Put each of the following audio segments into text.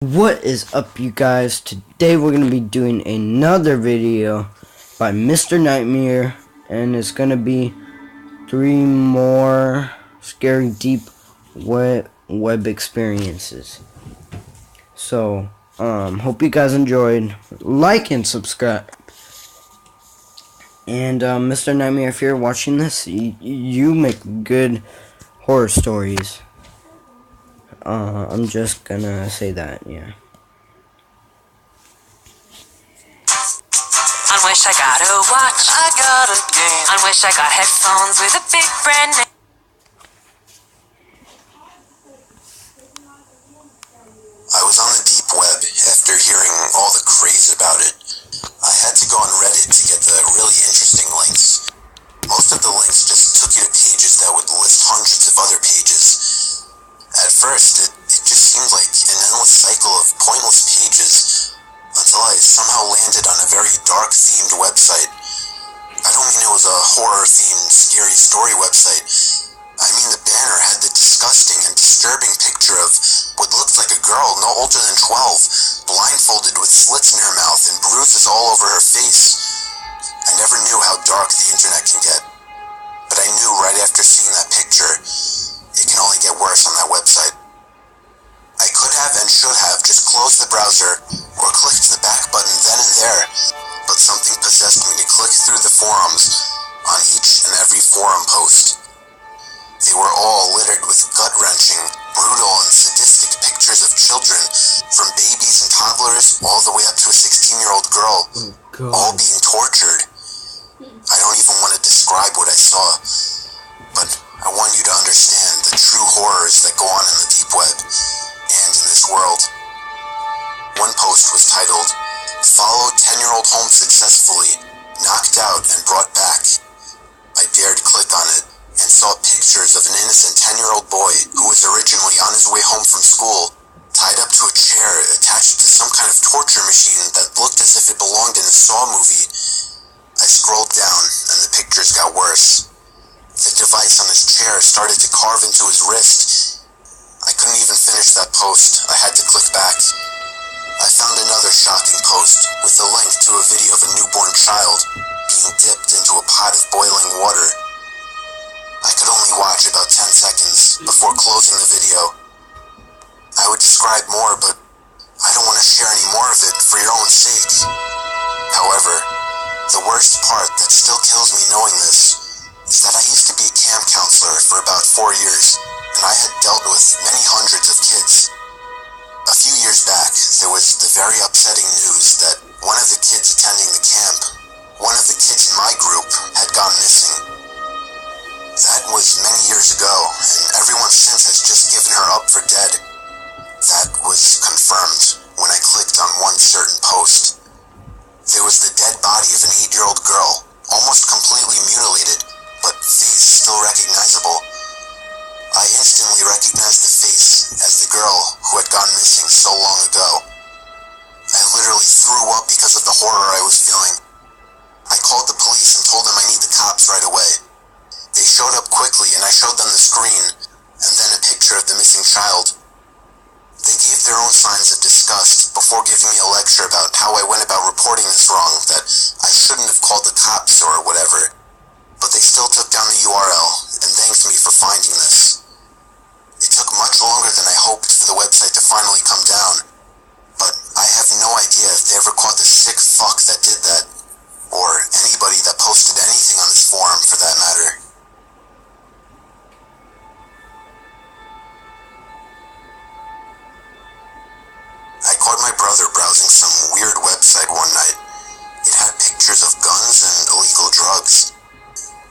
What is up, you guys? Today we're going to be doing another video by Mr. Nightmare, and it's going to be 3 more scary deep web experiences. So, hope you guys enjoyed. Like and subscribe. And Mr. Nightmare, if you're watching this, you make good horror stories. I'm just gonna say that, yeah. I wish I got a watch, I got a game. I wish I got headphones with a big brand name. I was on the deep web after hearing all the craze about it. I had to go on Reddit to get the really interesting links. Most of the links just took you to pages that would list hundreds of other pages. At first, it just seemed like an endless cycle of pointless pages, until I somehow landed on a very dark-themed website. I don't mean it was a horror-themed scary story website. I mean the banner had the disgusting and disturbing picture of what looked like a girl no older than 12, blindfolded with slits in her mouth and bruises all over her face. I never knew how dark the internet can get, but I knew right after seeing that picture, it can only get worse on that website. I could have and should have just closed the browser or clicked the back button then and there, but something possessed me to click through the forums on each and every forum post. They were all littered with gut-wrenching, brutal, and sadistic pictures of children, from babies and toddlers all the way up to a 16-year-old girl, all being tortured. I don't even want to describe what I saw, but I want you to understand the true horrors that go on in the deep web and in this world. One post was titled, "Followed 10-year-old home successfully, knocked out and brought back." I dared click on it and saw pictures of an innocent 10-year-old boy who was originally on his way home from school, tied up to a chair attached to some kind of torture machine that looked as if it belonged in a Saw movie. I scrolled down and the pictures got worse. The device on his chair started to carve into his wrist. I couldn't even finish that post. I had to click back. I found another shocking post with a link to a video of a newborn child being dipped into a pot of boiling water. I could only watch about 10 seconds before closing the video. I would describe more, but I don't want to share any more of it for your own sake. However, the worst part that still kills me knowing this is that I used to be a camp counselor for about 4 years, and I had dealt with many hundreds of kids. A few years back, there was the very upsetting news that one of the kids attending the camp, one of the kids in my group, had gone missing. That was many years ago, and everyone since has just given her up for dead. That was confirmed when I clicked on one certain post. There was the dead body of an 8-year-old girl, almost completely mutilated, but face still recognizable. I instantly recognized the face as the girl who had gone missing so long ago. I literally threw up because of the horror I was feeling. I called the police and told them I need the cops right away. They showed up quickly and I showed them the screen, and then a picture of the missing child. They gave their own signs of disgust before giving me a lecture about how I went about reporting this wrong, that I shouldn't have called the cops or whatever. But they still took down the URL and thanked me for finding this. It took much longer than I hoped for the website to finally come down, but I have no idea if they ever caught the sick fuck that did that, or anybody that posted anything on this forum for that matter. I caught my brother browsing some weird website one night. It had pictures of guns and illegal drugs.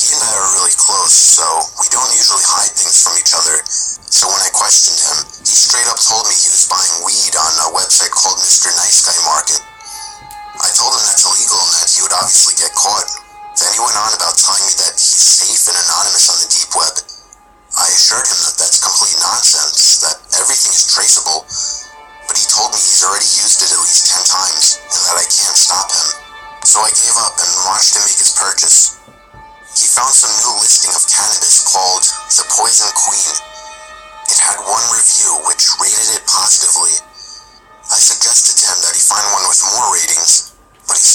He and I are really close, so we don't usually hide things from each other. So when I questioned him, he straight up told me he was buying weed on a website called Mr. Nice Guy Market. I told him that's illegal and that he would obviously get caught. Then he went on about telling me that he's safe and anonymous on the deep web. I assured him that that's complete nonsense, that everything is traceable, but he told me he's already used it at least 10 times and that I can't stop him. So I gave up and watched him make his purchase. He found some new listing of cannabis called The Poison Queen. It had one review which rated it positively.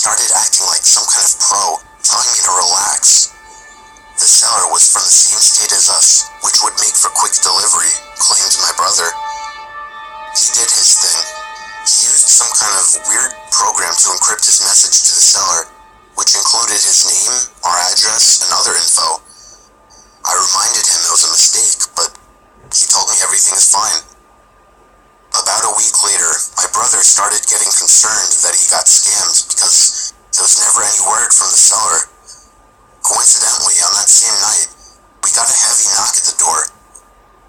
started acting like some kind of pro, telling me to relax. The seller was from the same state as us, which would make for quick delivery, claimed my brother. He did his thing. He used some kind of weird program to encrypt his message to the seller, which included his name, our address, and other info. I reminded him it was a mistake, but he told me everything is fine. About a week later, my brother started getting concerned that he got scammed because there was never any word from the seller. Coincidentally, on that same night, we got a heavy knock at the door.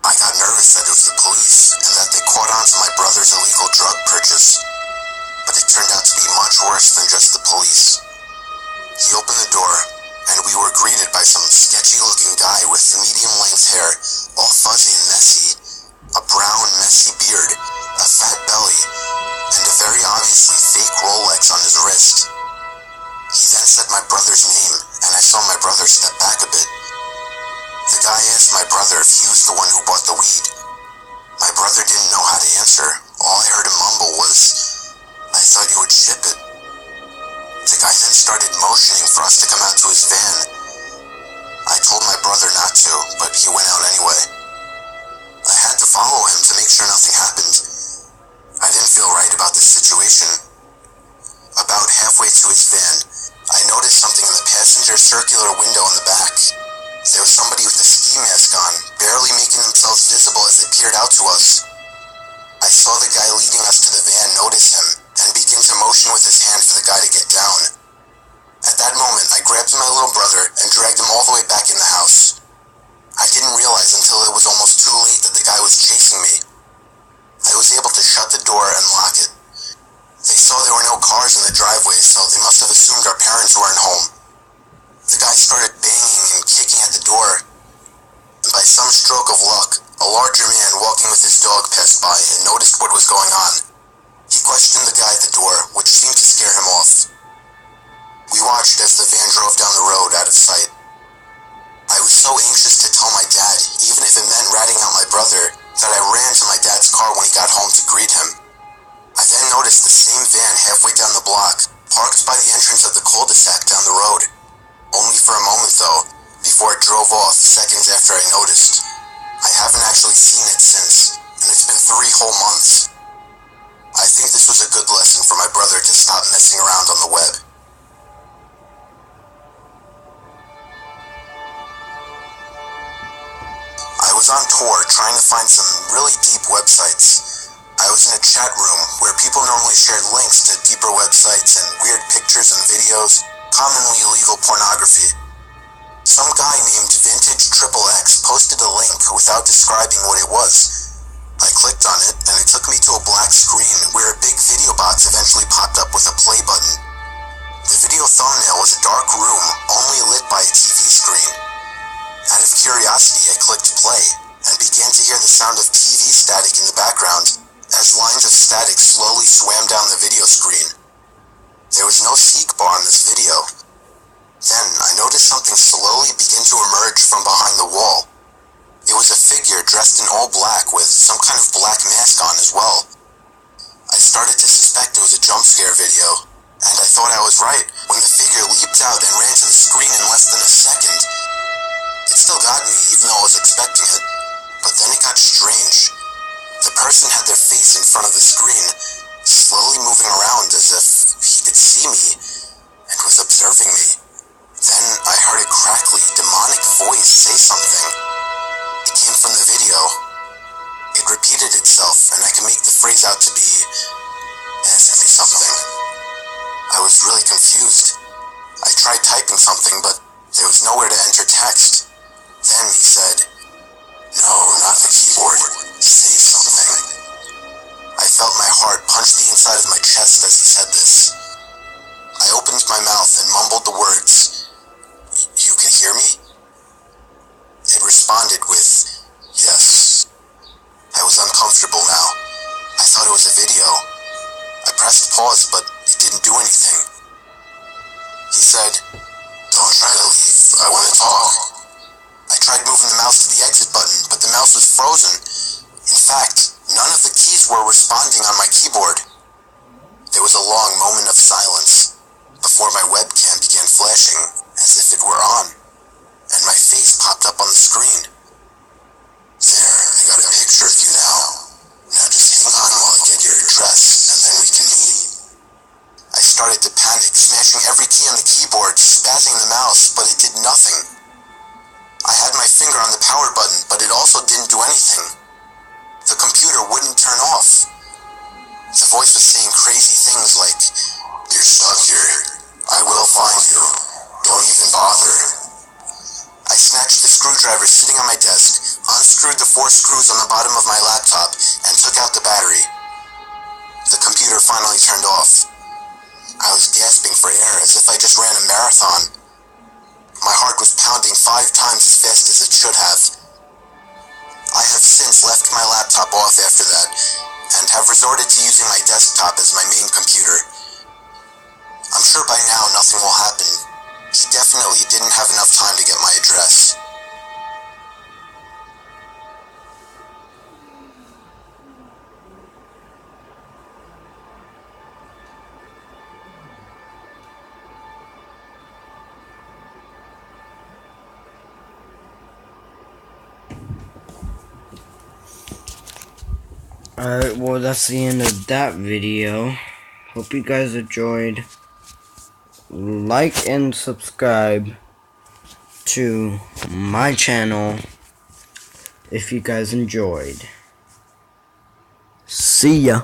I got nervous that it was the police and that they caught on to my brother's illegal drug purchase, but it turned out to be much worse than just the police. He opened the door, and we were greeted by some sketchy-looking guy with medium-length hair, all fuzzy and messy, a brown, messy beard, a fat belly, and a very obviously fake Rolex on his wrist. He then said my brother's name, and I saw my brother step back a bit. The guy asked my brother if he was the one who bought the weed. My brother didn't know how to answer. All I heard him mumble was, "I thought you would ship it." The guy then started motioning for us to come out to his van. I told my brother not to, but he went out anyway. I had to follow him to make sure nothing happened. I didn't feel right about this situation. About halfway to his van, I noticed something in the passenger circular window in the back. There was somebody with a ski mask on, barely making themselves visible as they peered out to us. I saw the guy leading us to the van notice him and begin to motion with his hand for the guy to get down. At that moment, I grabbed my little brother and dragged him all the way back in the house. I didn't realize until it was almost too late that the guy was chasing me. I was able to shut the door and lock it. They saw there were no cars in the driveway, so they must have assumed our parents weren't home. The guy started banging and kicking at the door, and by some stroke of luck, a larger man walking with his dog passed by and noticed what was going on. He questioned the guy at the door, which seemed to scare him off. We watched as the van drove down the road out of sight. I was so anxious to tell my dad, even if it meant ratting out my brother, that I ran to my dad's car when he got home to greet him. I then noticed the same van halfway down the block, parked by the entrance of the cul-de-sac down the road. Only for a moment though, before it drove off seconds after I noticed. I haven't actually seen it since, and it's been 3 whole months. I think this was a good lesson for my brother to stop messing around on the web. I was on tour trying to find some really deep websites. I was in a chat room where people normally shared links to deeper websites and weird pictures and videos, commonly illegal pornography. Some guy named Vintage XXX posted a link without describing what it was. I clicked on it, and it took me to a black screen where a big video box eventually popped up with a play button. The video thumbnail was a dark room, only lit by a TV screen. Out of curiosity, I clicked play, and began to hear the sound of TV static in the background, as lines of static slowly swam down the video screen. There was no seek bar in this video. Then, I noticed something slowly begin to emerge from behind the wall. It was a figure dressed in all black with some kind of black mask on as well. I started to suspect it was a jump scare video, and I thought I was right when the figure leaped out and ran to the screen in less than a second. It still got me, even though I was expecting it, but then it got strange. The person had their face in front of the screen, slowly moving around as if he could see me and was observing me. Then I heard a crackly, demonic voice say something. It came from the video. It repeated itself, and I could make the phrase out to be, "Ask me something." I was really confused. I tried typing something, but there was nowhere to enter text. Then he said, "No, not the keyboard. Say something." I felt my heart punch the inside of my chest as he said this. I opened my mouth and mumbled the words, "You can hear me?" It responded with, "Yes." I was uncomfortable now. I thought it was a video. I pressed pause, but it didn't do anything. He said, "Don't try to leave. I want to talk." I tried moving the mouse to the exit button, but the mouse was frozen. In fact, none of the keys were responding on my keyboard. There was a long moment of silence. before my webcam began flashing as if it were on, and my face popped up on the screen. There, I got a picture of you now. Now just hang on while I get your address, and then we can meet. I started to panic, smashing every key on the keyboard, spazzing the mouse, but it did nothing. I had my finger on the power button, but it also didn't do anything. The computer wouldn't turn off. The voice was saying crazy things like, "You're stuck here. I will find you. Don't even bother." I snatched the screwdriver sitting on my desk, unscrewed the 4 screws on the bottom of my laptop, and took out the battery. The computer finally turned off. I was gasping for air as if I just ran a marathon. My heart was pounding 5 times as fast as it should have. I have since left my laptop off after that, and have resorted to using my desktop as my main computer. I'm sure by now nothing will happen. He definitely didn't have enough time to get my address. Alright, well that's the end of that video. Hope you guys enjoyed. Like and subscribe to my channel if you guys enjoyed. See ya.